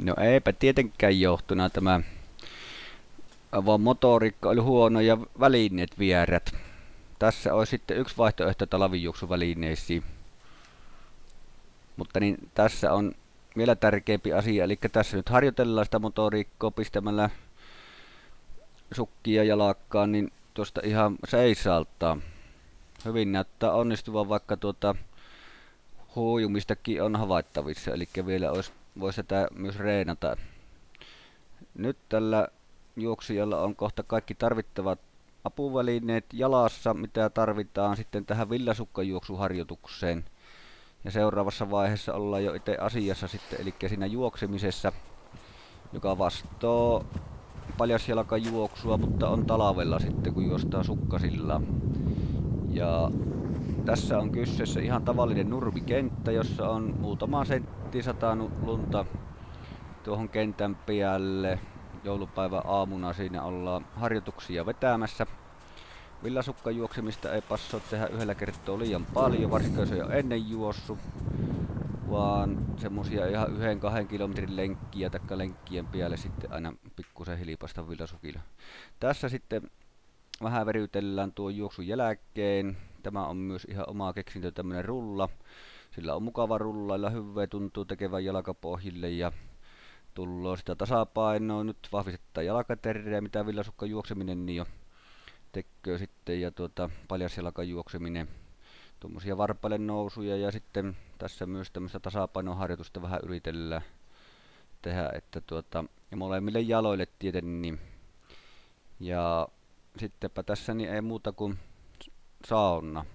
No eipä tietenkään johtuna tämä, vaan motoriikka oli huono ja välineet vierät. Tässä olisi sitten yksi vaihtoehto talvijuoksuvälineisiin, mutta niin tässä on vielä tärkeämpi asia, eli tässä nyt harjoitellaan sitä motoriikkaa pistämällä sukkia jalakkaan, niin tuosta ihan seisaltaa. Hyvin näyttää onnistuvan, vaikka huojumistakin on havaittavissa, eli vielä voisi tätä myös reenata. Nyt tällä juoksijalla on kohta kaikki tarvittavat apuvälineet jalassa, mitä tarvitaan sitten tähän villasukkajuoksuharjoitukseen. Ja seuraavassa vaiheessa ollaan jo itse asiassa sitten, eli siinä juoksemisessa, joka vastoo paljasjalkajuoksua, mutta on talvella sitten, kun juostaa sukkasilla. Ja tässä on kyseessä ihan tavallinen nurmikenttä, jossa on muutama sentti satanut lunta tuohon kentän päälle. Joulupäivän aamuna siinä ollaan harjoituksia vetämässä. Villasukkajuoksemista ei passaa tehdä yhdellä kertaa liian paljon, varsinkin jos ei ole ennen juossut, vaan semmosia ihan 1-2 kilometrin lenkkiä taikka lenkkien päälle sitten aina pikkusen hilpasta villasukilla. Tässä sitten vähän verytellään tuon juoksun jälkeen. Tämä on myös ihan oma keksintö, tämmönen rulla. Sillä on mukava rullailla, hyvää tuntuu tekevän jalkapohjille ja tulloo sitä tasapainoa. Nyt vahvistetaan jalkaterreä, mitä villasukka juokseminen niin jo tekee sitten, ja paljasjalkan juokseminen. Tuommoisia varpaille nousuja, ja sitten tässä myös tämmöistä tasapainoharjoitusta vähän yritellään tehdä, että ja molemmille jaloille tietenkin. Niin. Ja sittenpä tässä niin ei muuta kuin sauna.